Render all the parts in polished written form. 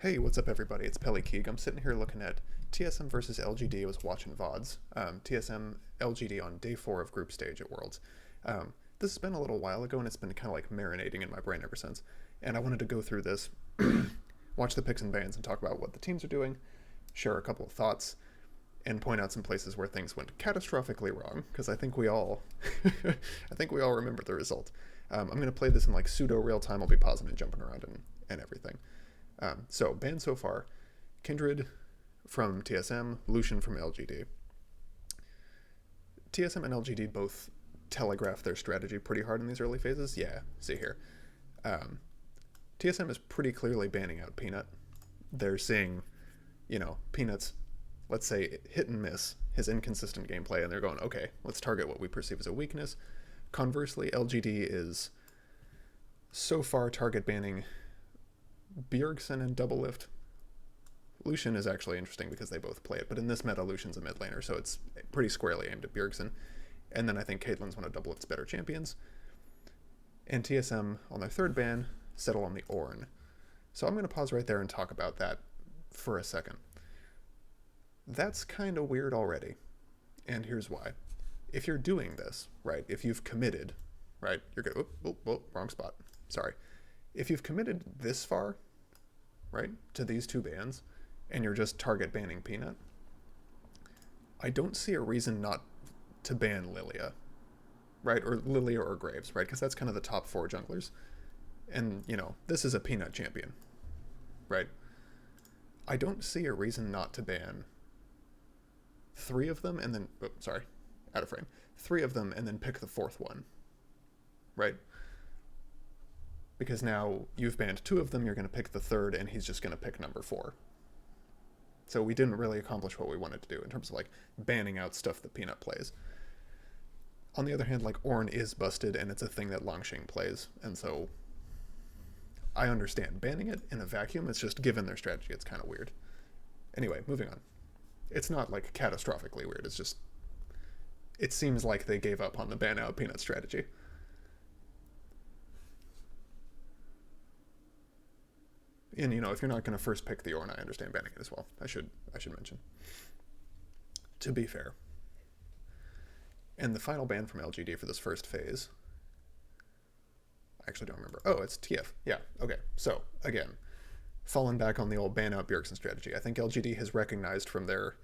Hey, what's up, everybody? It's Peli. I'm sitting here looking at TSM versus LGD. I was watching VODs. TSM LGD on day 4 of group stage at Worlds. This has been a little while ago, and it's been kind of like marinating in my brain ever since. And I wanted to go through this, watch the picks and bans, and talk about what the teams are doing, share a couple of thoughts, and point out some places where things went catastrophically wrong. Because I think we all, I think we all remember the result. I'm going to play this in like pseudo real time. I'll be pausing and jumping around and everything. So, banned so far, Kindred from TSM, Lucian from LGD. TSM and LGD both telegraph their strategy pretty hard in these early phases. Yeah, see here. TSM is pretty clearly banning out Peanut. They're seeing, Peanut's, let's say, hit and miss, his inconsistent gameplay, and they're going, okay, let's target what we perceive as a weakness. Conversely, LGD is so far target banning Bjergsen and Double Lift. Lucian is actually interesting because they both play it, but in this meta, Lucian's a mid laner, so it's pretty squarely aimed at Bjergsen. And then I think Caitlyn's one of Double Lift's better champions. And TSM, on their third ban, settle on the Ornn. So I'm going to pause right there and talk about that for a second. That's kind of weird already, and here's why. If you're doing this, right, if you've committed, right, you're good. Wrong spot. Sorry. If you've committed this far, right, to these two bans, and you're just target banning Peanut, I don't see a reason not to ban Lilia, right, or Lilia or Graves, right, because that's kind of the top 4 junglers, and, this is a Peanut champion, right? I don't see a reason not to ban 3 of them and then, out of frame, 3 of them and then pick the 4th one, right? Because now you've banned 2 of them, you're going to pick the 3rd, and he's just going to pick number 4. So we didn't really accomplish what we wanted to do in terms of, like, banning out stuff that Peanut plays. On the other hand, like, Ornn is busted, and it's a thing that Longxing plays, and so I understand banning it in a vacuum. It's just, given their strategy, it's kind of weird. Anyway, moving on. It's not, like, catastrophically weird. It's just, it seems like they gave up on the ban out Peanut strategy. And, if you're not going to first pick the Ornn, I understand banning it as well. I should mention. To be fair. And the final ban from LGD for this first phase, I actually don't remember. Oh, it's TF. Yeah, okay. So, again, falling back on the old ban out Bjergsen strategy, I think LGD has recognized from their,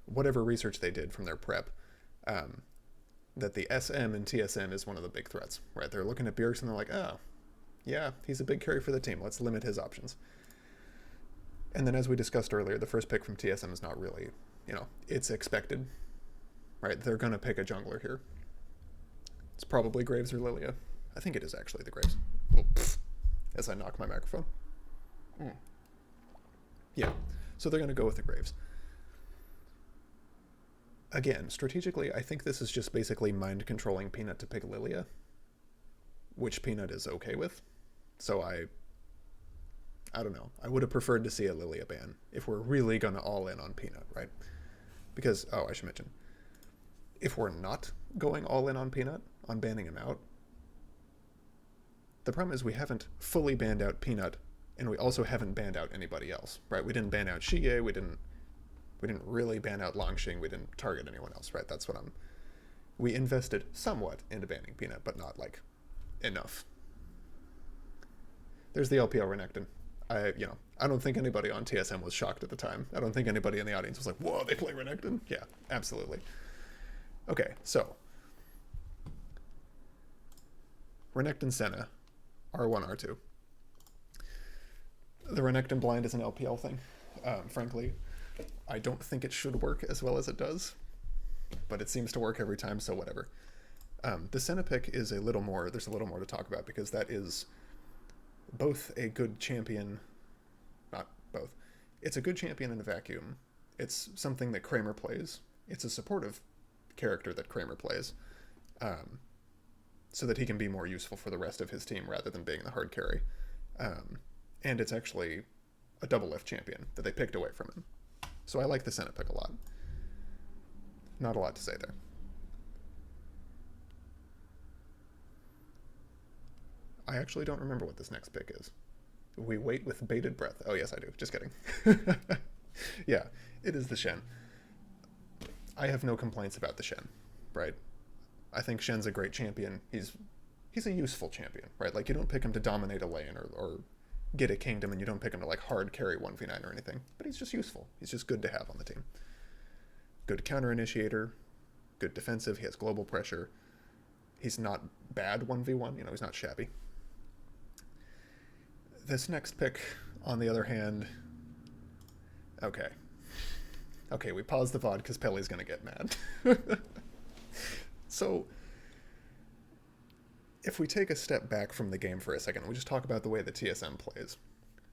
whatever research they did from their prep, that the SM and TSM is one of the big threats, right? They're looking at Bjergsen and they're like, oh, yeah, he's a big carry for the team. Let's limit his options. And then, as we discussed earlier, the first pick from TSM is not really, it's expected, right? They're going to pick a jungler here. It's probably Graves or Lilia. I think it is actually the Graves. Oh, as I knock my microphone. Yeah, so they're going to go with the Graves. Again, strategically, I think this is just basically mind-controlling Peanut to pick Lilia, which Peanut is okay with. So I don't know. I would have preferred to see a Lilia ban if we're really going to all in on Peanut, right? Because, I should mention, if we're not going all in on Peanut, on banning him out, the problem is we haven't fully banned out Peanut, and we also haven't banned out anybody else, right? We didn't ban out Shige, we didn't really ban out Longxing, we didn't target anyone else, right? That's what we invested somewhat into banning Peanut, but not, like, enough. There's the LPL Renekton. I don't think anybody on TSM was shocked at the time. I don't think anybody in the audience was like, whoa, they play Renekton? Yeah, absolutely. Okay, so Renekton Senna, R1, R2. The Renekton blind is an LPL thing. Frankly, I don't think it should work as well as it does, but it seems to work every time, so whatever. The Senna pick is there's a little more to talk about, because that is both a good champion, not both. It's a good champion in a vacuum. It's something that Kramer plays. It's a supportive character that Kramer plays, so that he can be more useful for the rest of his team rather than being the hard carry. And it's actually a double lift champion that they picked away from him. So I like the Senna pick a lot. Not a lot to say there. I actually don't remember what this next pick is. We wait with bated breath. Oh, yes, I do. Just kidding. Yeah, it is the Shen. I have no complaints about the Shen, right? I think Shen's a great champion. He's a useful champion, right? Like, you don't pick him to dominate a lane or get a kingdom, and you don't pick him to, like, hard carry 1v9 or anything. But he's just useful. He's just good to have on the team. Good counter initiator, good defensive. He has global pressure. He's not bad 1v1. You know, he's not shabby. This next pick, on the other hand... Okay, we paused the VOD because Peli's going to get mad. So, if we take a step back from the game for a second, we just talk about the way the TSM plays,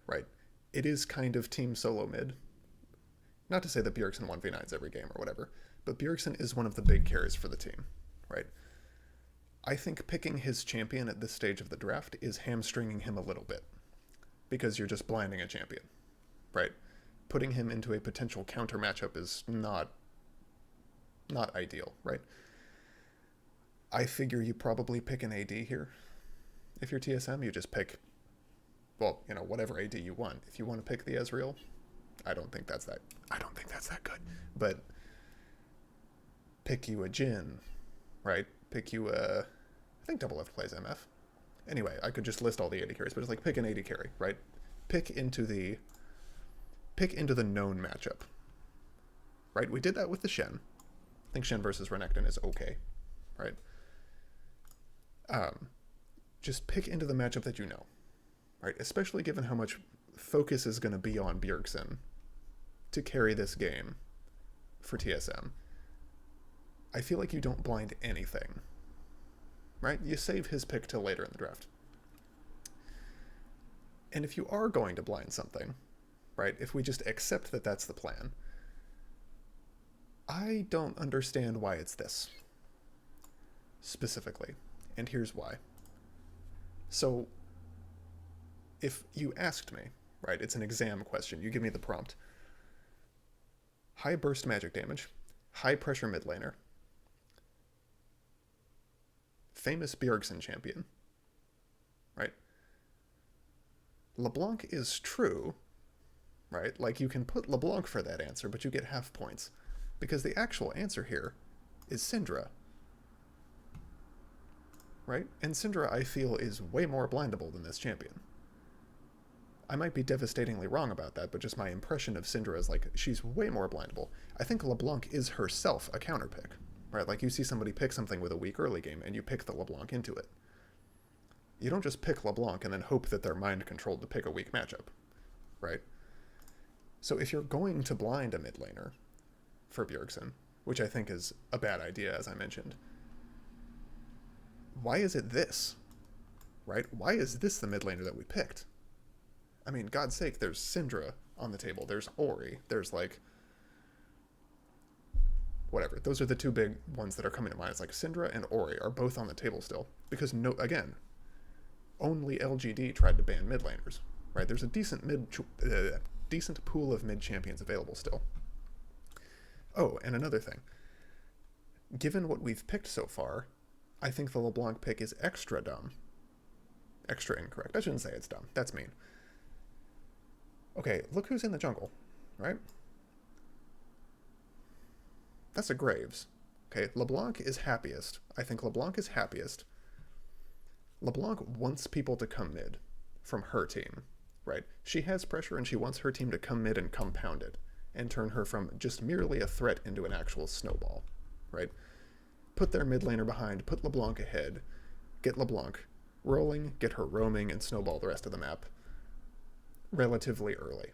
right? It is kind of team solo mid. Not to say that Bjergsen 1v9s every game or whatever, but Bjergsen is one of the big carries for the team, right? I think picking his champion at this stage of the draft is hamstringing him a little bit, because you're just blinding a champion, right? Putting him into a potential counter matchup is not ideal, right? I figure you probably pick an AD here. If you're TSM, you just pick, well, you know, whatever AD you want. If you want to pick the Ezreal, I don't think that's that good. But pick you a Jhin, right? Pick you a, I think Double F plays MF. Anyway, I could just list all the AD carries, but it's like pick an AD carry, right? Pick into the known matchup, right? We did that with the Shen. I think Shen versus Renekton is okay, right? Just pick into the matchup that you know, right? Especially given how much focus is going to be on Bjergsen to carry this game for TSM. I feel like you don't blind anything, right? You save his pick till later in the draft. And if you are going to blind something, right, if we just accept that that's the plan, I don't understand why it's this specifically. And here's why. So, if you asked me, right, it's an exam question, you give me the prompt. High burst magic damage, high pressure mid laner, famous Bjergsen champion, right? LeBlanc is true, right? Like, you can put LeBlanc for that answer, but you get half points. Because the actual answer here is Syndra. Right? And Syndra, I feel, is way more blindable than this champion. I might be devastatingly wrong about that, but just my impression of Syndra is, like, she's way more blindable. I think LeBlanc is herself a counter pick, right? Like, you see somebody pick something with a weak early game, and you pick the LeBlanc into it. You don't just pick LeBlanc and then hope that they're mind-controlled to pick a weak matchup, right? So if you're going to blind a mid laner for Bjergsen, which I think is a bad idea, as I mentioned, why is it this? Right? Why is this the mid laner that we picked? I mean, God's sake, there's Syndra on the table. There's Ori. There's, like, whatever. Those are the two big ones that are coming to mind. It's like Syndra and Ori are both on the table still. Because, no, again, only LGD tried to ban mid laners. Right? There's a decent pool of mid champions available still. Oh, and another thing. Given what we've picked so far, I think the LeBlanc pick is extra dumb. Extra incorrect. I shouldn't say it's dumb. That's mean. Okay, look who's in the jungle, right? That's a Graves. Okay, LeBlanc is happiest. I think LeBlanc is happiest. LeBlanc wants people to come mid from her team, right? She has pressure and she wants her team to come mid and compound it and turn her from just merely a threat into an actual snowball, right? Put their mid laner behind, put LeBlanc ahead, get LeBlanc rolling, get her roaming, and snowball the rest of the map relatively early,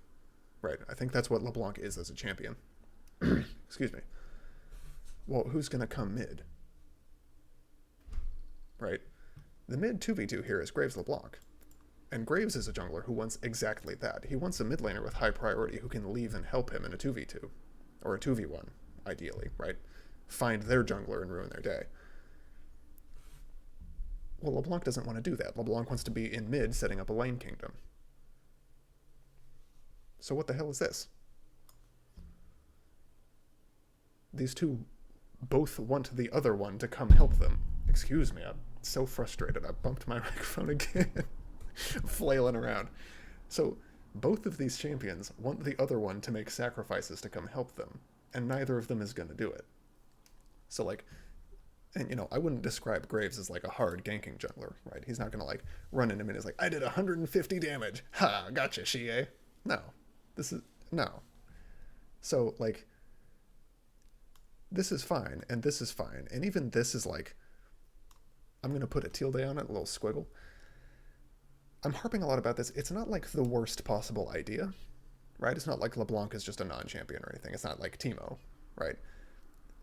right? I think that's what LeBlanc is as a champion. Excuse me. Well, who's going to come mid? Right? The mid 2v2 here is Graves LeBlanc. And Graves is a jungler who wants exactly that. He wants a mid laner with high priority who can leave and help him in a 2v2. Or a 2v1, ideally, right? Find their jungler and ruin their day. Well, LeBlanc doesn't want to do that. LeBlanc wants to be in mid setting up a lane kingdom. So what the hell is this? These two both want the other one to come help them. Excuse me, I'm so frustrated. I bumped my microphone again. Flailing around. So both of these champions want the other one to make sacrifices to come help them, and neither of them is going to do it. So like, and I wouldn't describe Graves as like a hard ganking jungler, right? He's not going to like run in a minute like, I did 150 damage. Ha, gotcha, Shie. No. This is no. So like, this is fine, and this is fine, and even this is like, I'm going to put a tilde on it, a little squiggle. I'm harping a lot about this. It's not like the worst possible idea, right? It's not like LeBlanc is just a non-champion or anything. It's not like Teemo, right?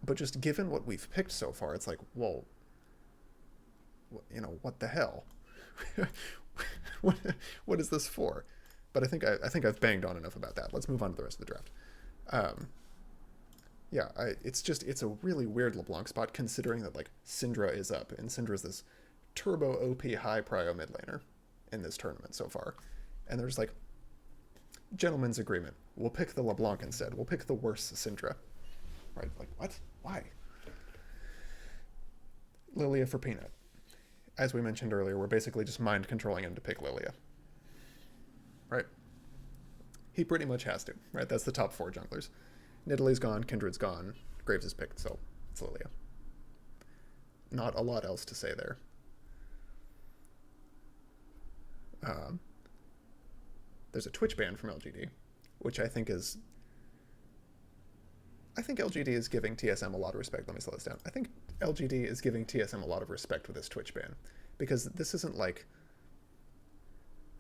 But just given what we've picked so far, it's like, well, what the hell? what is this for? But I think I've banged on enough about that. Let's move on to the rest of the draft. It's a really weird LeBlanc spot considering that like Syndra is up, and Syndra's this turbo OP high prio mid laner in this tournament so far, and there's like, gentleman's agreement. We'll pick the LeBlanc instead. We'll pick the worst Syndra, right? Like what? Why? Lilia for Peanut. As we mentioned earlier, we're basically just mind controlling him to pick Lilia, right? He pretty much has to, right? That's the top 4 junglers. Nidalee's gone, Kindred's gone, Graves is picked, so it's Lilia. Not a lot else to say there. There's a Twitch ban from LGD, which I think LGD is giving TSM a lot of respect. Let me slow this down. I think LGD is giving TSM a lot of respect with this Twitch ban, because this isn't like,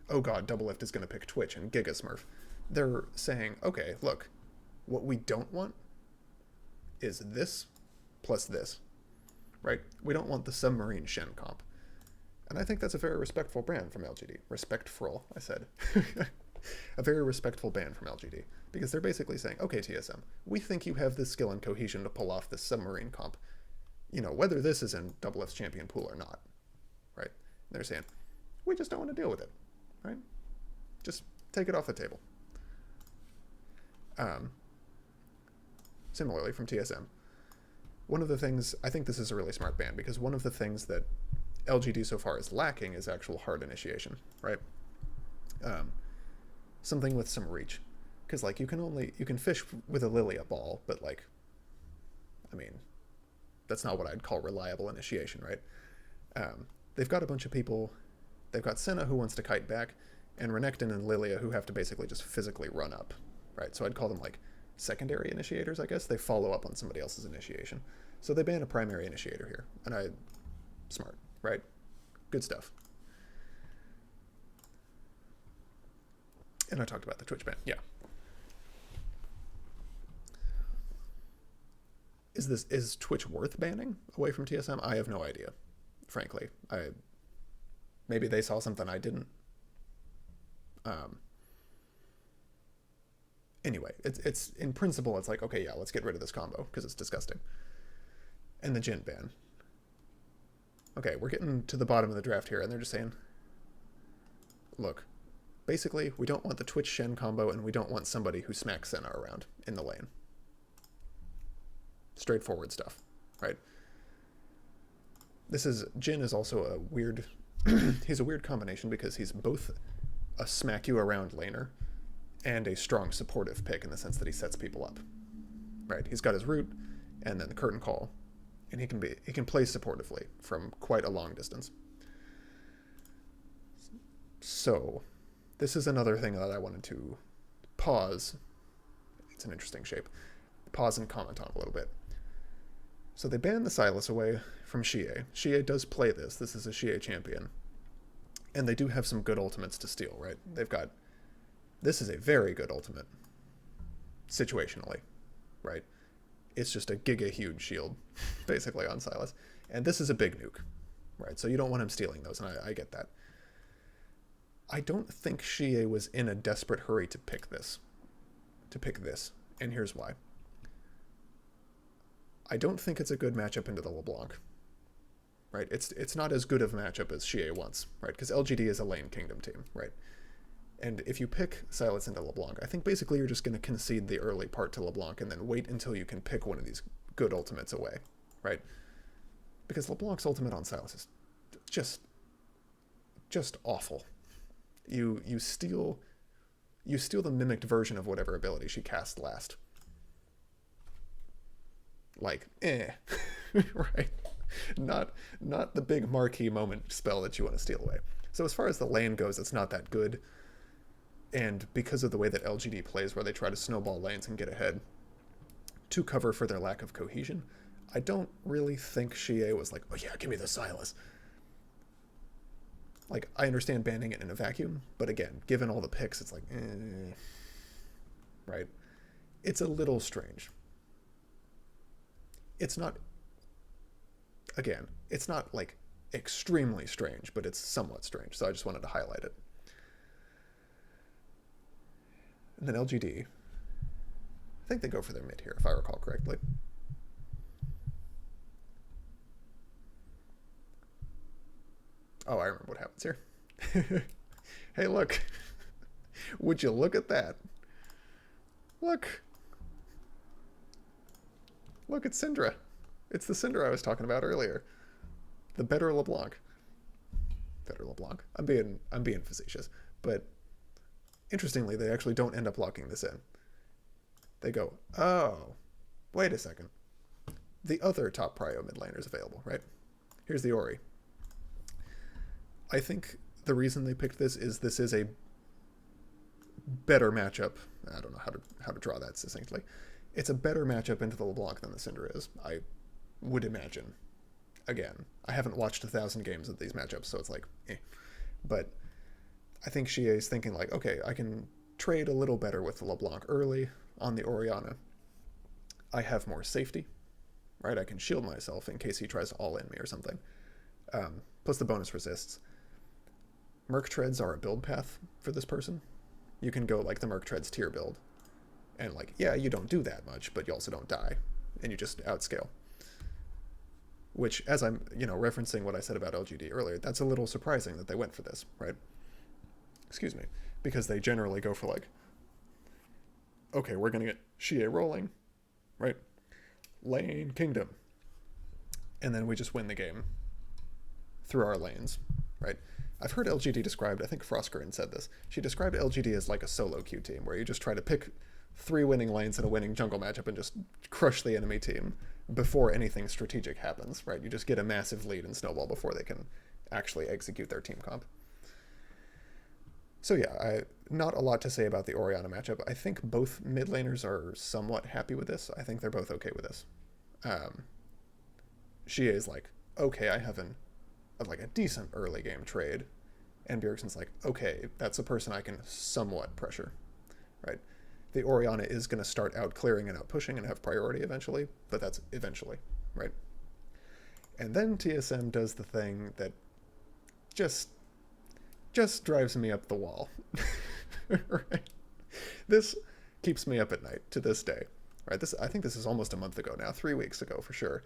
oh god, Doublelift is going to pick Twitch and Giga Smurf. They're saying, okay, look, what we don't want is this plus this, right? We don't want the submarine Shen comp. And I think that's a very respectful ban from LGD. Respectful, I said. A very respectful ban from LGD. Because they're basically saying, okay, TSM, we think you have the skill and cohesion to pull off this submarine comp. Whether this is in Doublelift's champion pool or not, right? And they're saying, we just don't want to deal with it, right? Just take it off the table. Similarly, from TSM, one of the things, I think this is a really smart ban, because one of the things that LGD so far is lacking is actual hard initiation, right? Something with some reach. Because, like, you can fish with a Lilia ball, but, like, I mean, that's not what I'd call reliable initiation, right? They've got a bunch of people, they've got Senna who wants to kite back, and Renekton and Lilia who have to basically just physically run up, right? So I'd call them, like, secondary initiators, I guess. They follow up on somebody else's initiation. So they ban a primary initiator here, and smart, right? Good stuff. And I talked about the Twitch ban, yeah. Is Twitch worth banning away from TSM? I have no idea, frankly. Maybe they saw something I didn't. Anyway, it's in principle, it's like, okay, yeah, let's get rid of this combo because it's disgusting. And the Jhin ban. Okay, we're getting to the bottom of the draft here, and they're just saying, look, basically, we don't want the Twitch Shen combo, and we don't want somebody who smacks Senna around in the lane. Straightforward stuff, right? Jhin is also a weird, he's a weird combination because he's both a smack you around laner and a strong supportive pick in the sense that he sets people up, right? He's got his root and then the curtain call, and he can play supportively from quite a long distance. So this is another thing that I wanted to pause. It's an interesting shape. Pause and comment on a little bit. So they banned the Sylas away from Xie. Xie does play this. This is a Xie champion. And they do have some good ultimates to steal, right? This is a very good ultimate, situationally, right? It's just a giga-huge shield, basically, on Sylas. And this is a big nuke, right? So you don't want him stealing those, and I get that. I don't think Xie was in a desperate hurry to pick this, and here's why. I don't think it's a good matchup into the LeBlanc, right? It's not as good of a matchup as Xie wants, right? Because LGD is a lane kingdom team, right? And if you pick Sylas into LeBlanc, I think basically you're just going to concede the early part to LeBlanc and then wait until you can pick one of these good ultimates away, right? Because LeBlanc's ultimate on Sylas is just awful. You steal you steal the mimicked version of whatever ability she cast last. Like, right? Not the big marquee moment spell that you want to steal away. So as far as the lane goes, it's not that good. And because of the way that LGD plays, where they try to snowball lanes and get ahead to cover for their lack of cohesion, I don't really think Xie was like, oh yeah, give me the Silas. Like, I understand banning it in a vacuum, but again, given all the picks, it's like, right? It's a little strange. It's not, again, it's not like extremely strange, but it's somewhat strange, so I just wanted to highlight it. And then LGD, I think they go for their mid here, if I recall correctly. Oh, I remember what happens here. Hey, look. Would you look at that? Look. Look at Syndra. It's the Syndra I was talking about earlier. The better LeBlanc. Better LeBlanc. I'm being facetious, but interestingly, they actually don't end up locking this in. They go, oh, wait a second. The other top prio mid laner is available, right? Here's the Ori. I think the reason they picked this is a better matchup. I don't know how to draw that succinctly. It's a better matchup into the LeBlanc than the Syndra is, I would imagine. Again, I haven't watched 1,000 games of these matchups, so it's like, But I think Xie is thinking like, okay, I can trade a little better with the LeBlanc early on the Orianna. I have more safety, right? I can shield myself in case he tries to all-in me or something. Plus the bonus resists. Merc Treads are a build path for this person. You can go like the Merc Treads tier build. And like, yeah, you don't do that much, but you also don't die. And you just outscale. Which, as I'm, referencing what I said about LGD earlier, that's a little surprising that they went for this, right? Excuse me. Because they generally go for like, okay, we're going to get Xie rolling, right? Lane Kingdom. And then we just win the game through our lanes, right? I've heard LGD described, I think Frostgrin said this, she described LGD as like a solo queue team, where you just try to pick 3 winning lanes in a winning jungle matchup and just crush the enemy team before anything strategic happens, right? You just get a massive lead and snowball before they can actually execute their team comp. So yeah, not a lot to say about the Orianna matchup. I think both mid laners are somewhat happy with this. I think they're both okay with this. Xie is like, okay, I have a decent early game trade. And Bjergsen's like, okay, that's a person I can somewhat pressure, right? The Orianna is going to start out clearing and out pushing and have priority eventually, but that's eventually, right? And then TSM does the thing that just drives me up the wall, right? This keeps me up at night to this day, right? I think this is almost a month ago now, 3 weeks ago for sure.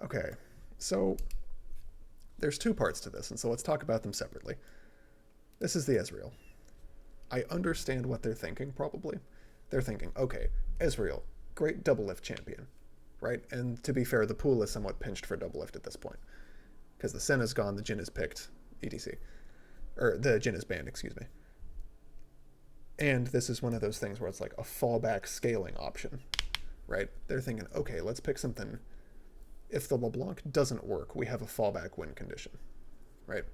Okay, so there's 2 parts to this, and so let's talk about them separately. This is the Ezreal. I understand what they're thinking, probably. They're thinking, okay, Ezreal, great double lift champion, right? And to be fair, the pool is somewhat pinched for double lift at this point. Because the Senna's gone, the Jhin is picked, etc. Or the Jhin is banned, excuse me. And this is one of those things where it's like a fallback scaling option, right? They're thinking, okay, let's pick something. If the LeBlanc doesn't work, we have a fallback win condition, right?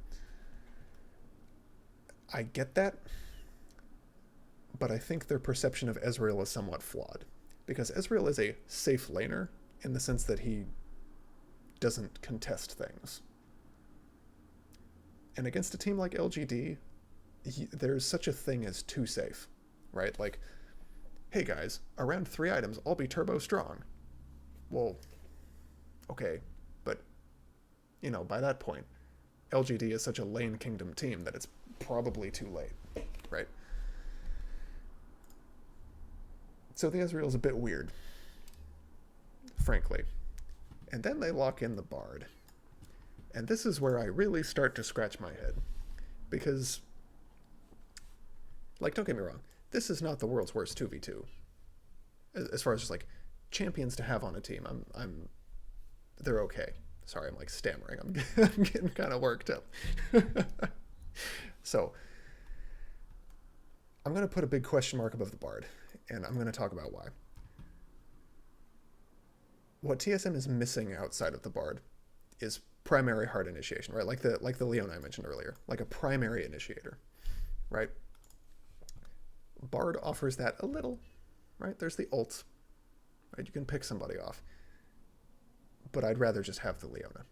I get that, but I think their perception of Ezreal is somewhat flawed, because Ezreal is a safe laner in the sense that he doesn't contest things. And against a team like LGD, there's such a thing as too safe, right? Like, hey guys, around 3 items, I'll be turbo strong. Well, okay, but, by that point, LGD is such a lane kingdom team that it's probably too late, right? So the Ezreal's a bit weird, frankly. And then they lock in the Bard. And this is where I really start to scratch my head. Because, like, don't get me wrong, this is not the world's worst 2v2. As far as just, like, champions to have on a team, they're okay. Sorry, I'm, like, stammering. I'm getting kind of worked up. So, I'm going to put a big question mark above the Bard, and I'm going to talk about why. What TSM is missing outside of the Bard is primary hard initiation, right? Like the Leona I mentioned earlier, like a primary initiator, right? Bard offers that a little, right? There's the ult, right? You can pick somebody off, but I'd rather just have the Leona,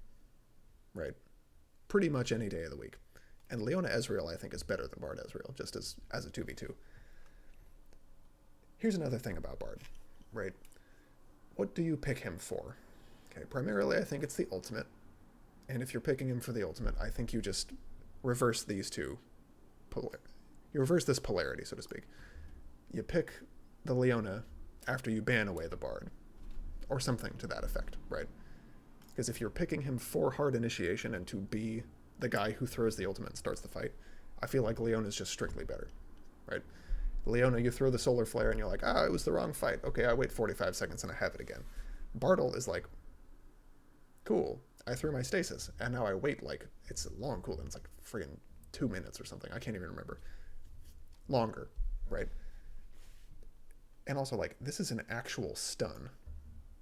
right? Pretty much any day of the week. And Leona Ezreal, I think, is better than Bard Ezreal, just as a 2v2. Here's another thing about Bard, right? What do you pick him for? Okay, primarily I think it's the ultimate. And if you're picking him for the ultimate, I think you just reverse these two. You reverse this polarity, so to speak. You pick the Leona after you ban away the Bard. Or something to that effect, right? Because if you're picking him for hard initiation and to be the guy who throws the ultimate and starts the fight, I feel like Leona's just strictly better, right? Leona, you throw the solar flare and you're like, it was the wrong fight. Okay, I wait 45 seconds and I have it again. Bartle is like, cool, I threw my stasis, and now I wait, like, it's a long cooldown. It's like friggin' 2 minutes or something. I can't even remember. Longer, right? And also, like, this is an actual stun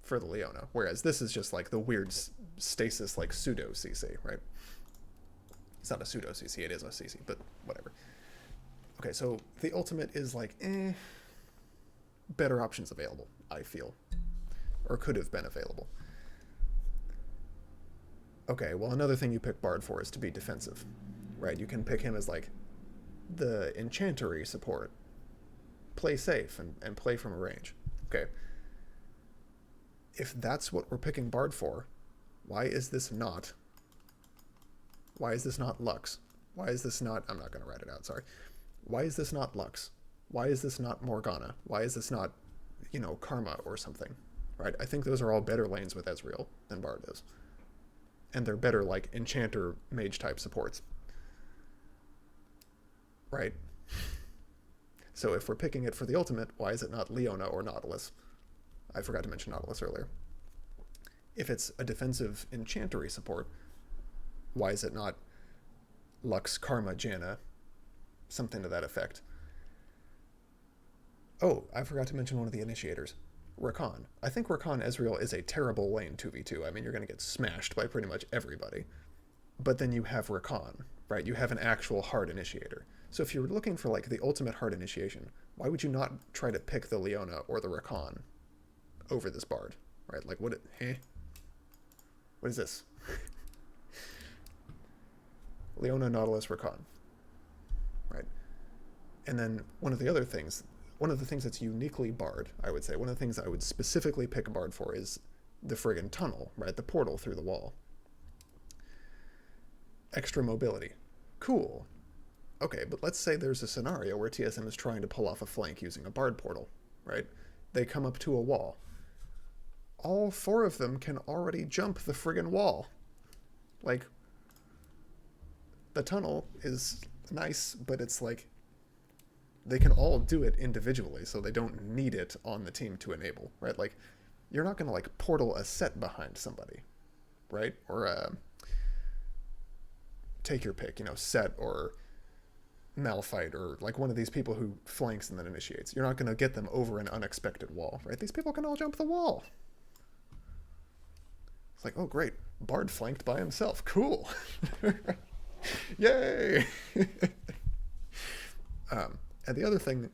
for the Leona, whereas this is just like the weird stasis, like pseudo CC, right? It's not a pseudo CC, it is a CC, but whatever. Okay, so the ultimate is like, better options available, I feel, or could have been available. Okay, well, another thing you pick Bard for is to be defensive, right? You can pick him as like the enchantery support, play safe and play from a range. Okay. If that's what we're picking Bard for, why is this not Lux? Why is this not, I'm not going to write it out, sorry. Why is this not Lux? Why is this not Morgana? Why is this not, Karma or something, right? I think those are all better lanes with Ezreal than Bard is. And they're better, like, enchanter mage type supports, right? So if we're picking it for the ultimate, why is it not Leona or Nautilus? I forgot to mention Nautilus earlier. If it's a defensive enchantery support, why is it not Lux, Karma, Janna, something to that effect? Oh, I forgot to mention one of the initiators, Rakan. I think Rakan Ezreal is a terrible lane 2v2. I mean, you're going to get smashed by pretty much everybody. But then you have Rakan, right? You have an actual hard initiator. So if you're looking for, like, the ultimate hard initiation, why would you not try to pick the Leona or the Rakan over this Bard, right? Like, what is this? Leona, Nautilus, Rakan, right? And then one of the things that's uniquely Bard, I would say, one of the things I would specifically pick a Bard for is the friggin' tunnel, right? The portal through the wall. Extra mobility. Cool. Okay, but let's say there's a scenario where TSM is trying to pull off a flank using a Bard portal, right? They come up to a wall. All 4 of them can already jump the friggin' wall. Like, the tunnel is nice, but it's like, they can all do it individually, so they don't need it on the team to enable, right? Like, you're not going to, like, portal a set behind somebody, right? Or take your pick, set or Malphite, or like one of these people who flanks and then initiates. You're not going to get them over an unexpected wall, right? These people can all jump the wall. It's like, oh, great. Bard flanked by himself. Cool. Yay! And the other thing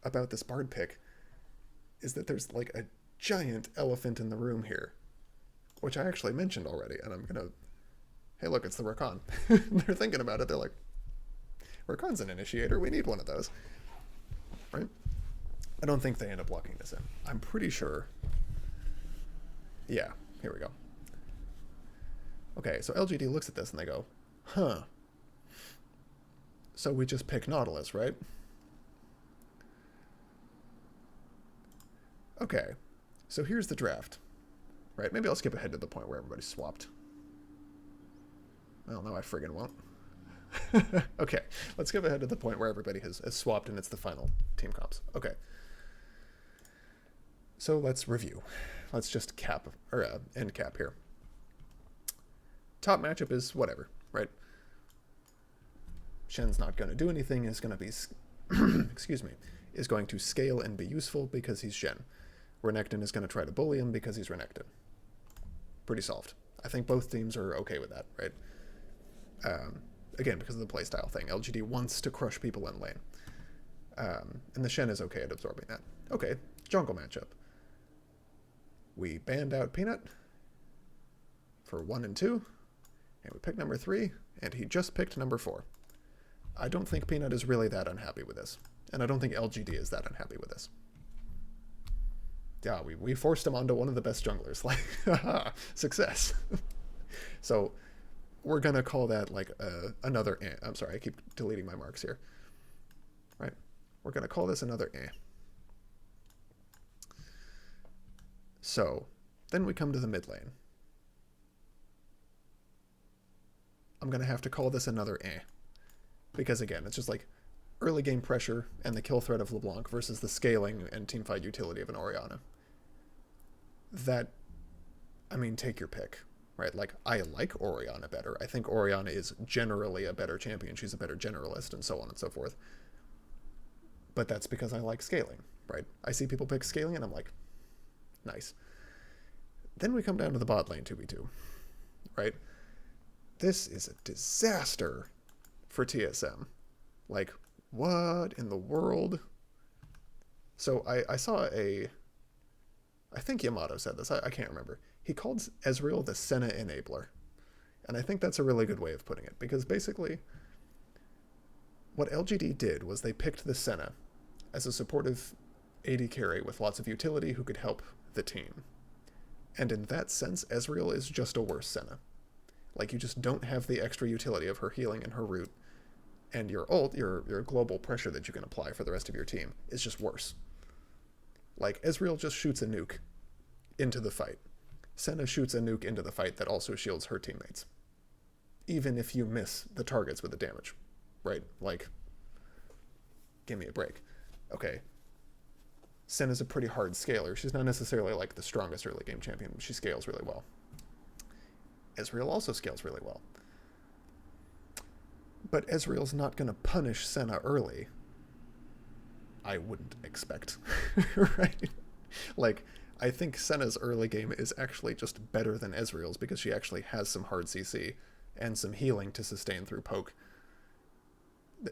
about this Bard pick is that there's, like, a giant elephant in the room here, which I actually mentioned already, and I'm going to... Hey, look, it's the Rakan. They're thinking about it. They're like, Rakan's an initiator. We need one of those. Right? I don't think they end up locking this in. I'm pretty sure... Yeah, here we go. Okay, so LGD looks at this and they go, huh. So we just pick Nautilus, right? Okay, so here's the draft. Right, maybe I'll skip ahead to the point where everybody's swapped. Well, no, I friggin' won't. Okay, let's skip ahead to the point where everybody has swapped and it's the final team comps. Okay. So let's review. Let's just end cap here. Top matchup is whatever, right? Shen's not going to do anything. It's going to be excuse me, is going to scale and be useful because he's Shen. Renekton is going to try to bully him because he's Renekton. Pretty solved. I think both teams are okay with that, right? Again, because of the playstyle thing. LGD wants to crush people in lane. And the Shen is okay at absorbing that. Okay, jungle matchup. We banned out Peanut for 1 and 2, and we picked number 3, and he just picked number 4. I don't think Peanut is really that unhappy with this, and I don't think LGD is that unhappy with this. Yeah, we forced him onto one of the best junglers. Like, success. So we're going to call that like another eh. I'm sorry, I keep deleting my marks here. Right? We're going to call this another eh. So then we come to the mid lane. I'm going to have to call this another eh. Because again, it's just like early game pressure and the kill threat of LeBlanc versus the scaling and teamfight utility of an Orianna. That, I mean, take your pick, right? Like, I like Orianna better. I think Orianna is generally a better champion. She's a better generalist and so on and so forth. But that's because I like scaling, right? I see people pick scaling and I'm like, nice. Then we come down to the bot lane 2v2, right? This is a disaster for TSM. Like, what in the world? So I saw I think Yamato said this, I can't remember. He called Ezreal the Senna enabler. And I think that's a really good way of putting it, because basically what LGD did was they picked the Senna as a supportive AD carry with lots of utility who could help the team. And in that sense, Ezreal is just a worse Senna. Like, you just don't have the extra utility of her healing and her root, and your ult, your global pressure that you can apply for the rest of your team, is just worse. Like, Ezreal just shoots a nuke into the fight. Senna shoots a nuke into the fight that also shields her teammates. Even if you miss the targets with the damage, right? Like, give me a break. Okay. Senna's a pretty hard scaler. She's not necessarily like the strongest early game champion, but she scales really well. Ezreal also scales really well. But Ezreal's not going to punish Senna early. I wouldn't expect, right? Like, I think Senna's early game is actually just better than Ezreal's because she actually has some hard CC and some healing to sustain through poke.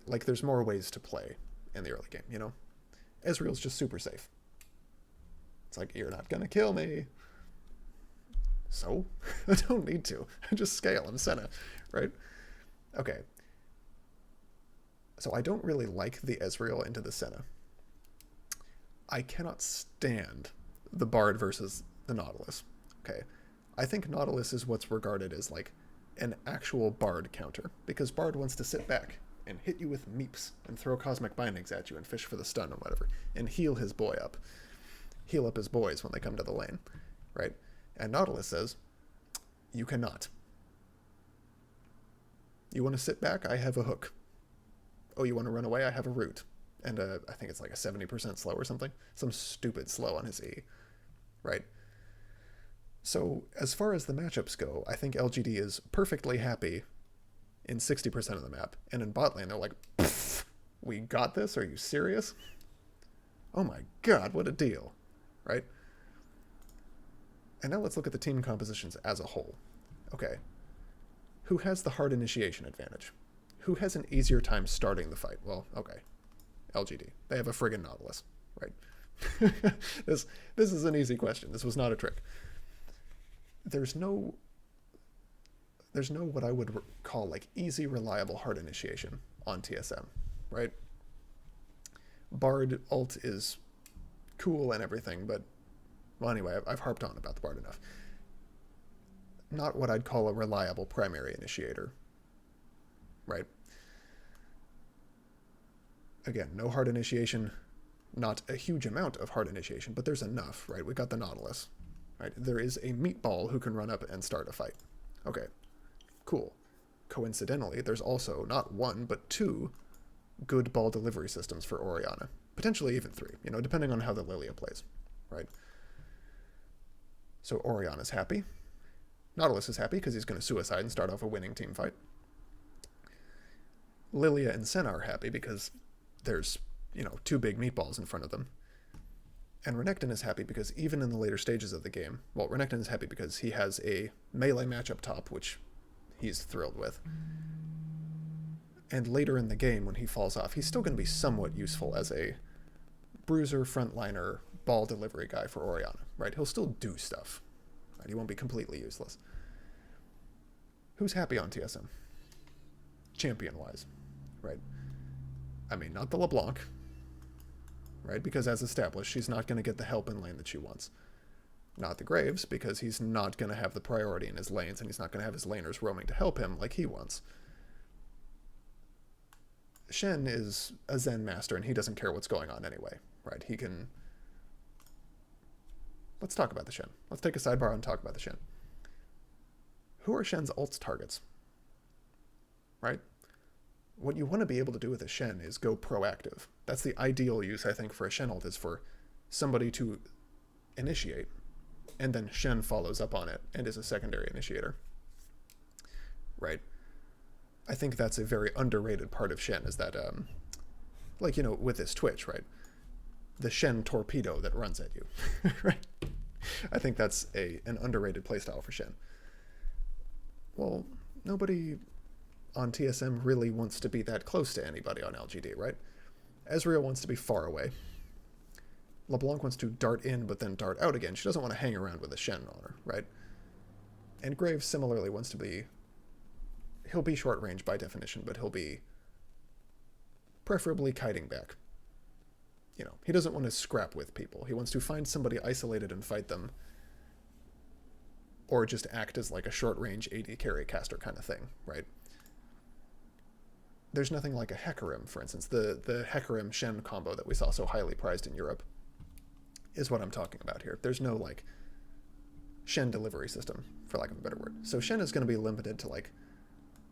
Like, there's more ways to play in the early game, you know? Ezreal's just super safe. It's like, you're not gonna kill me. So? I don't need to. I just scale. I'm Senna, right? Okay. So I don't really like the Ezreal into the Senna. I cannot stand the Bard versus the Nautilus. Okay. I think Nautilus is what's regarded as like an actual Bard counter, because Bard wants to sit back and hit you with meeps and throw cosmic bindings at you and fish for the stun or whatever and heal his boy up. Heal up his boys when they come to the lane, right? And Nautilus says, you cannot. You want to sit back? I have a hook. Oh, you want to run away? I have a root. And I think it's like a 70% slow or something. Some stupid slow on his E, right? So as far as the matchups go, I think LGD is perfectly happy in 60% of the map. And in bot lane, they're like, we got this? Are you serious? Oh my god, what a deal, right? And now let's look at the team compositions as a whole. Okay. Who has the hard initiation advantage? Who has an easier time starting the fight? Well, okay. LGD. They have a friggin' Nautilus, right? This is an easy question. This was not a trick. There's no what I would call like easy, reliable, hard initiation on TSM, right? Bard ult is cool and everything, but well, anyway, I've harped on about the Bard enough. Not what I'd call a reliable primary initiator, right? Again, no hard initiation, not a huge amount of hard initiation, but there's enough, right? We got the Nautilus, right? There is a meatball who can run up and start a fight. Okay, cool. Coincidentally, there's also not one, but 2 good ball delivery systems for Orianna. Potentially even 3, you know, depending on how the Lilia plays, right? So Orianna's happy. Nautilus is happy because he's going to suicide and start off a winning team fight. Lilia and Senna are happy because there's, you know, two big meatballs in front of them. And Renekton is happy because even in the later stages of the game, well, Renekton is happy because he has a melee match up top, which he's thrilled with. And later in the game, when he falls off, he's still going to be somewhat useful as a bruiser, frontliner, ball delivery guy for Orianna, right? He'll still do stuff, right? He won't be completely useless. Who's happy on TSM? Champion-wise, right? I mean, not the LeBlanc, right? Because as established, she's not going to get the help in lane that she wants. Not the Graves, because he's not going to have the priority in his lanes, and he's not going to have his laners roaming to help him like he wants. Shen is a Zen master, and he doesn't care what's going on anyway, right? He can... Let's talk about the Shen. Let's take a sidebar and talk about the Shen. Who are Shen's ults targets? Right? What you want to be able to do with a Shen is go proactive. That's the ideal use, I think, for a Shen ult, is for somebody to initiate, and then Shen follows up on it and is a secondary initiator. Right? I think that's a very underrated part of Shen, is that, like, you know, with this Twitch, right? The Shen torpedo that runs at you, right? I think that's an underrated playstyle for Shen. Well, nobody on TSM really wants to be that close to anybody on LGD, right? Ezreal wants to be far away. LeBlanc wants to dart in, but then dart out again. She doesn't want to hang around with a Shen on her, right? And Graves similarly wants to be... He'll be short range by definition, but he'll be preferably kiting back. You know, he doesn't want to scrap with people. He wants to find somebody isolated and fight them, or just act as like a short range AD carry caster kind of thing, right? There's nothing like a Hecarim, for instance. The Hecarim Shen combo that we saw so highly prized in Europe is what I'm talking about here. There's no like Shen delivery system, for lack of a better word. So Shen is going to be limited to like,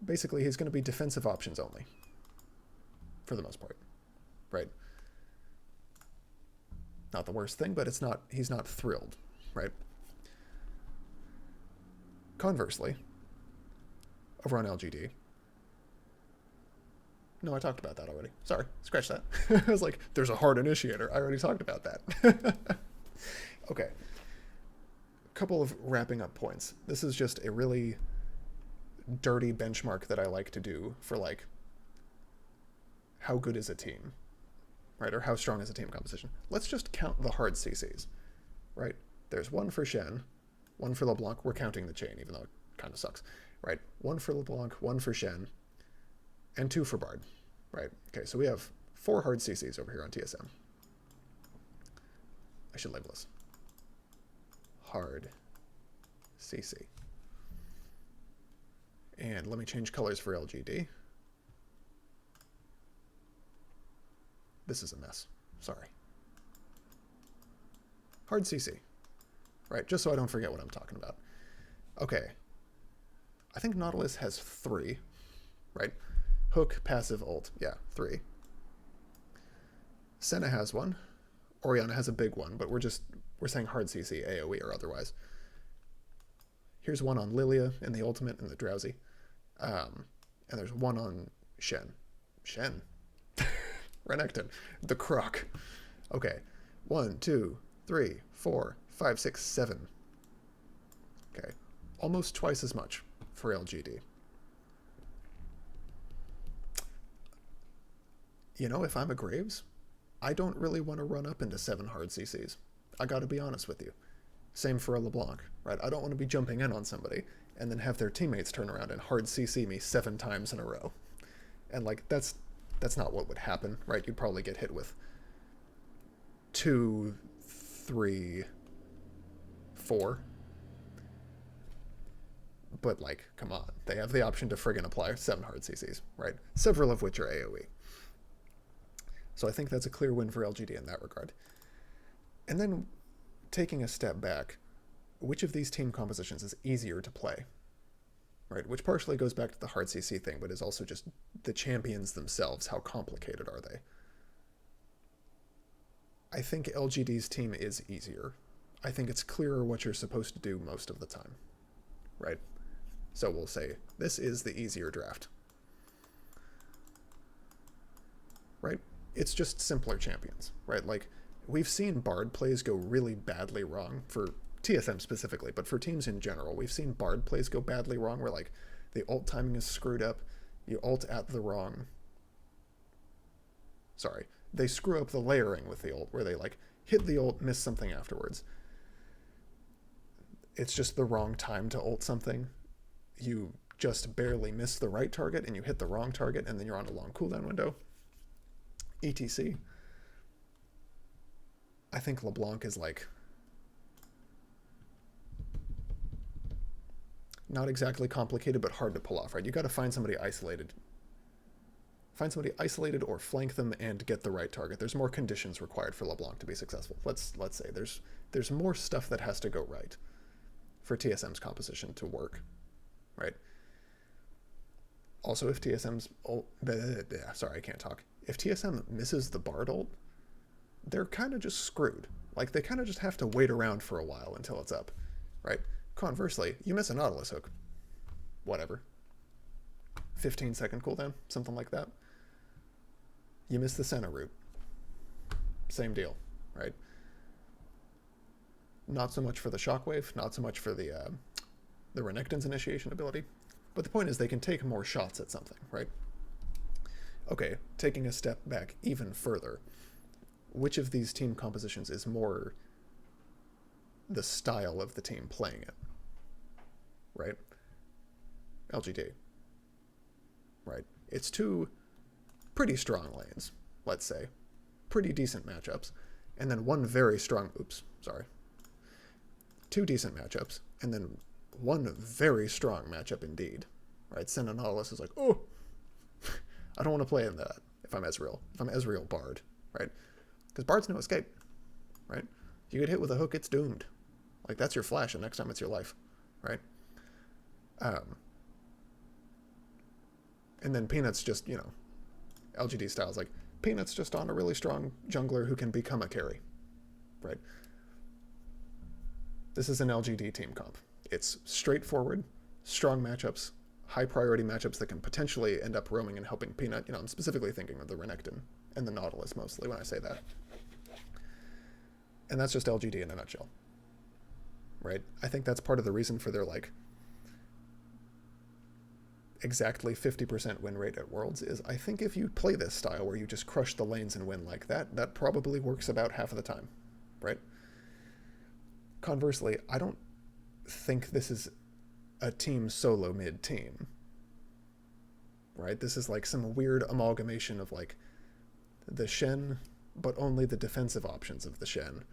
basically he's going to be defensive options only, for the most part, right? Not the worst thing, but it's not, he's not thrilled, right? Conversely, over on LGD, no, I talked about that already. Sorry, scratch that. I was like, there's a hard initiator. I already talked about that. Okay. A couple of wrapping up points. This is just a really dirty benchmark that I like to do for like, how good is a team, right? Or how strong is a team composition? Let's just count the hard CCs, right? There's one for Shen, one for LeBlanc. We're counting the chain, even though it kind of sucks, right? One for LeBlanc, one for Shen, and two for Bard, right? Okay, so we have 4 hard CCs over here on TSM. I should label this. Hard CC. And let me change colors for LGD. This is a mess. Sorry. Hard CC. Right, just so I don't forget what I'm talking about. Okay. I think Nautilus has 3, right? Hook, passive, ult. Yeah, 3. Senna has 1. Orianna has a big one, but we're saying hard CC, AoE or otherwise. Here's 1 on Lilia in the ultimate and the Drowsy. And there's 1 on Shen. Shen. Renekton. The Croc. Okay. 1, 2, 3, 4, 5, 6, 7. Okay. Almost twice as much for LGD. You know, if I'm a Graves, I don't really want to run up into 7 hard CCs. I gotta be honest with you. Same for a LeBlanc, right? I don't want to be jumping in on somebody and then have their teammates turn around and hard CC me 7 times in a row. And like, that's not what would happen, right? You'd probably get hit with 2, 3, 4. But like, come on. They have the option to friggin' apply 7 hard CCs, right? Several of which are AoE. So I think that's a clear win for LGD in that regard. And then, taking a step back, which of these team compositions is easier to play? Right, which partially goes back to the hard CC thing, but is also just the champions themselves. How complicated are they? I think LGD's team is easier. I think it's clearer what you're supposed to do most of the time, right? So we'll say, this is the easier draft. Right? it's just simpler champions, right? Like, we've seen Bard plays go really badly wrong for TSM specifically, but for teams in general, we've seen Bard plays go badly wrong where, like, the ult timing is screwed up, you ult at the wrong... Sorry. They screw up the layering with the ult, where they, like, hit the ult, miss something afterwards. It's just the wrong time to ult something. You just barely miss the right target, and you hit the wrong target, and then you're on a long cooldown window. ETC. I think LeBlanc is, like, not exactly complicated, but hard to pull off, right? You got to find somebody isolated. Find somebody isolated or flank them and get the right target. There's more conditions required for LeBlanc to be successful. Let's say there's more stuff that has to go right for TSM's composition to work, right? Also, if TSM's... sorry, I can't talk. If TSM misses the Bard ult, they're kind of just screwed. Like, they kind of just have to wait around for a while until it's up, right? Conversely, you miss a Nautilus hook. Whatever. 15-second cooldown, something like that. You miss the Senna route. Same deal, right? Not so much for the Shockwave, not so much for the Renekton's initiation ability. But the point is they can take more shots at something, right? Okay, taking a step back even further. Which of these team compositions is more the style of the team playing it? Right? LGD. Right? It's two pretty strong lanes, let's say. Pretty decent matchups. And then one very strong... Oops, sorry. Two decent matchups, and then one very strong matchup indeed. Right? Senna Nautilus is like, oh, I don't want to play in that if I'm Ezreal. If I'm Ezreal Bard, right? Because Bard's no escape, right? You get hit with a hook, it's doomed. Like, that's your flash, and next time it's your life, right? And then Peanut's just, you know, LGD styles, like, Peanut's just on a really strong jungler who can become a carry, right? This is an LGD team comp. It's straightforward, strong matchups, high priority matchups that can potentially end up roaming and helping Peanut. You know, I'm specifically thinking of the Renekton and the Nautilus mostly when I say that. And that's just LGD in a nutshell, right? I think that's part of the reason for their, like, exactly 50% win rate at Worlds is I think if you play this style where you just crush the lanes and win like that, that probably works about half of the time, right? Conversely, I don't think this is a team solo mid team, right? This is like some weird amalgamation of, like, the Shen, but only the defensive options of the Shen.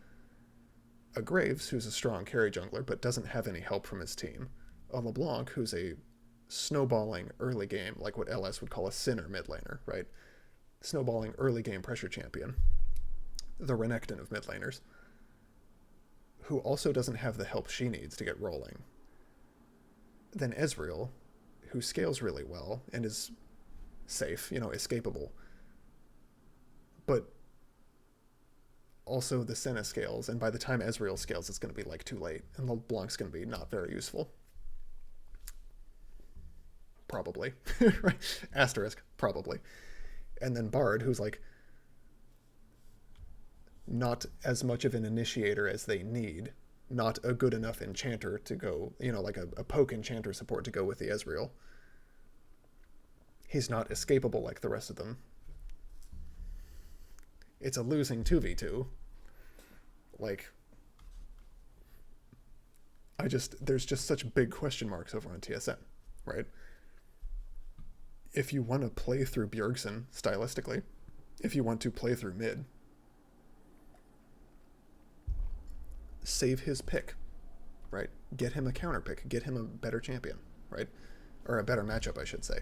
A Graves, who's a strong carry jungler, but doesn't have any help from his team. A LeBlanc, who's a snowballing early game, like what LS would call a sinner mid laner, right? Snowballing early game pressure champion. The Renekton of mid laners. Who also doesn't have the help she needs to get rolling. Then Ezreal, who scales really well and is safe, you know, escapable. But also the Senna scales, and by the time Ezreal scales, it's going to be, like, too late, and LeBlanc's going to be not very useful. Probably. Right? Asterisk, probably. And then Bard, who's, like, not as much of an initiator as they need, not a good enough enchanter to go, you know, like a poke enchanter support to go with the Ezreal. He's not escapable like the rest of them. It's a losing 2v2. Like, there's just such big question marks over on TSM, right? If you want to play through Bjergsen stylistically, if you want to play through mid, save his pick, right? Get him a counter pick, get him a better champion, right? Or a better matchup, I should say.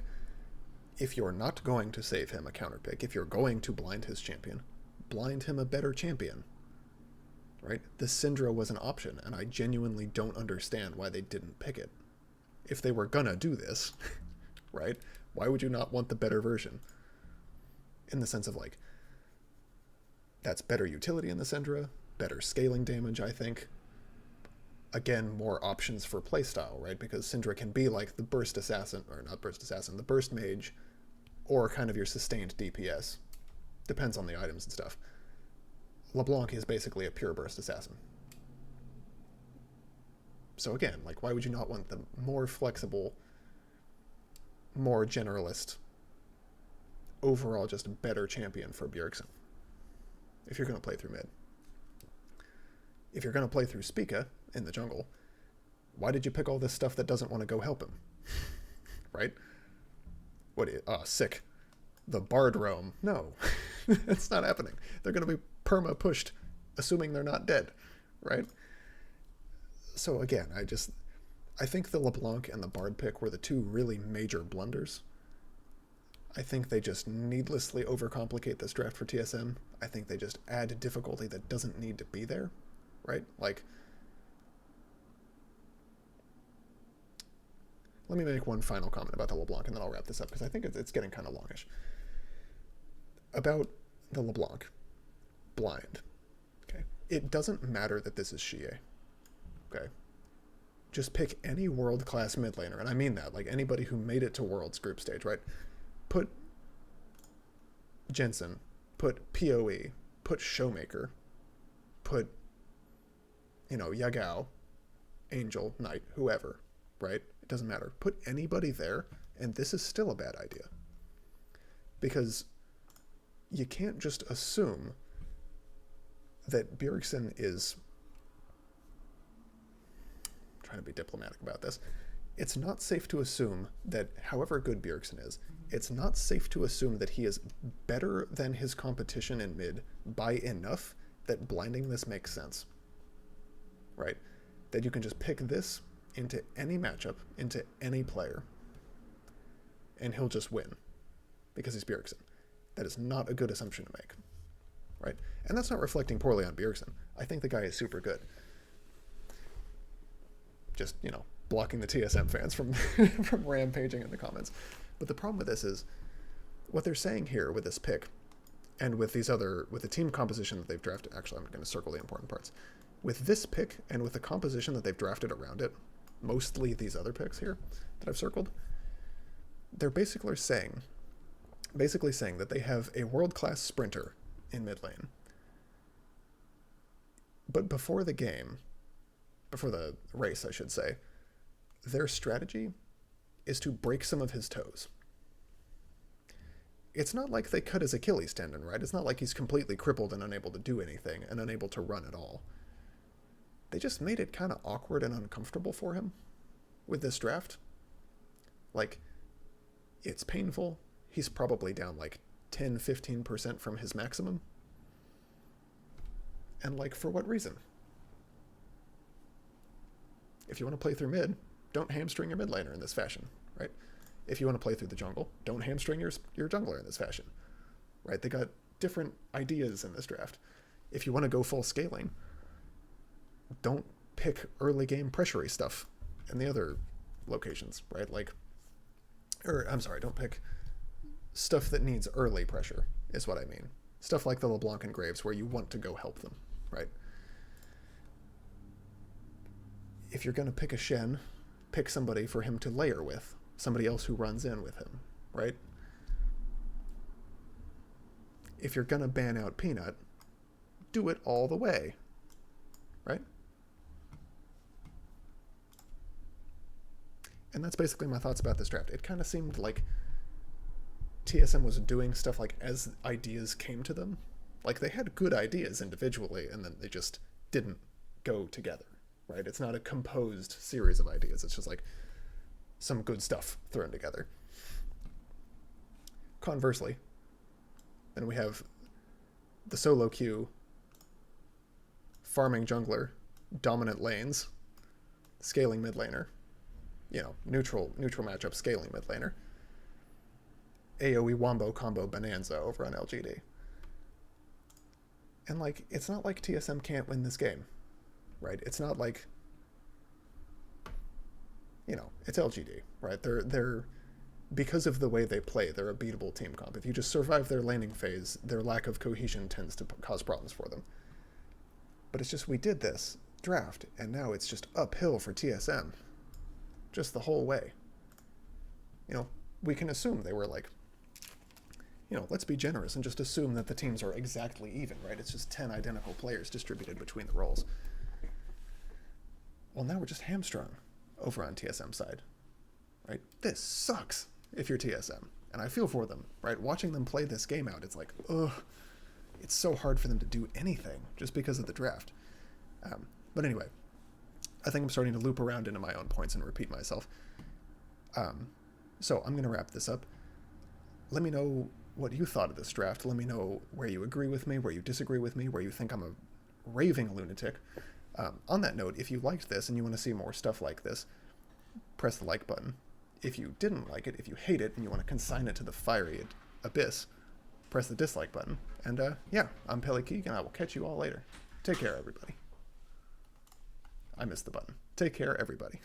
If you're not going to save him a counter pick, if you're going to blind his champion, blind him a better champion, right? The Syndra was an option, and I genuinely don't understand why they didn't pick it. If they were gonna do this, right? Why would you not want the better version? In the sense of, like, that's better utility in the Syndra, better scaling damage, I think. Again, more options for playstyle, right? Because Syndra can be like the burst assassin, or not burst assassin, the burst mage, or kind of your sustained DPS, Depends on the items and stuff. LeBlanc is basically a pure burst assassin. So again, like, why would you not want the more flexible, more generalist, overall just a better champion for Bjergsen if you're going to play through mid? If you're going to play through Spica in the jungle, why did you pick all this stuff that doesn't want to go help him? Right? Sick. The Bard roam. No, it's not happening. They're going to be perma-pushed, assuming they're not dead, right? So again, I think the LeBlanc and the Bard pick were the two really major blunders. I think they just needlessly overcomplicate this draft for TSM. I think they just add difficulty that doesn't need to be there, right? Like, let me make one final comment about the LeBlanc, and then I'll wrap this up, because I think it's getting kind of longish. About the LeBlanc, blind. Okay, it doesn't matter that this is Xie. Okay, just pick any world-class mid laner, and I mean that, like anybody who made it to Worlds group stage, right? Put Jensen, put PoE, put Showmaker, put, Yagao, Angel, Knight, whoever, right? It doesn't matter. Put anybody there, and this is still a bad idea. Because you can't just assume that Bjergsen is... I'm trying to be diplomatic about this. It's not safe to assume that, however good Bjergsen is, it's not safe to assume that he is better than his competition in mid by enough that blinding this makes sense. Right? That you can just pick this into any matchup, into any player, and he'll just win because he's Bjergsen. That is not a good assumption to make, right? And that's not reflecting poorly on Bjergsen. I think the guy is super good. Just, blocking the TSM fans from from rampaging in the comments. But the problem with this is what they're saying here with this pick and with the team composition that they've drafted. Actually, I'm going to circle the important parts. With this pick and with the composition that they've drafted around it, mostly these other picks here that I've circled, they're basically saying that they have a world-class sprinter in mid lane. But before the race, I should say, their strategy is to break some of his toes. It's not like they cut his Achilles tendon, right? It's not like he's completely crippled and unable to do anything and unable to run at all. They just made it kind of awkward and uncomfortable for him with this draft. Like, it's painful. He's probably down like 10-15% from his maximum. And like, for what reason? If you want to play through mid, don't hamstring your mid laner in this fashion, right? If you want to play through the jungle, don't hamstring your jungler in this fashion, right? They got different ideas in this draft. If you want to go full scaling, don't pick early game pressury stuff in the other locations, right? Don't pick stuff that needs early pressure, is what I mean. Stuff like the LeBlanc and Graves where you want to go help them, right? If you're going to pick a Shen, pick somebody for him to layer with, somebody else who runs in with him, right? If you're going to ban out Peanut, do it all the way, right? And that's basically my thoughts about this draft. It kind of seemed like TSM was doing stuff like as ideas came to them. Like, they had good ideas individually, and then they just didn't go together, right? It's not a composed series of ideas. It's just like some good stuff thrown together. Conversely, then we have the solo queue, farming jungler, dominant lanes, scaling mid laner, neutral matchup, scaling mid laner, AoE wombo combo bonanza over on LGD. And like, it's not like TSM can't win this game, right? It's not like, it's LGD, right? They're because of the way they play, they're a beatable team comp. If you just survive their laning phase, their lack of cohesion tends to cause problems for them. But it's just, we did this draft, and now it's just uphill for TSM. Just the whole way. We can assume they were like, let's be generous and just assume that the teams are exactly even, right? It's just 10 identical players distributed between the roles. Well, now we're just hamstrung over on TSM side, right? This sucks if you're TSM. And I feel for them, right? Watching them play this game out, it's like, ugh, it's so hard for them to do anything just because of the draft. But anyway, I think I'm starting to loop around into my own points and repeat myself. So I'm going to wrap this up. Let me know what you thought of this draft. Let me know where you agree with me, where you disagree with me, where you think I'm a raving lunatic. On that note, if you liked this and you want to see more stuff like this, press the like button. If you didn't like it, if you hate it, and you want to consign it to the fiery abyss, press the dislike button. And yeah, I'm Peli, and I will catch you all later. Take care, everybody. I missed the button. Take care, everybody.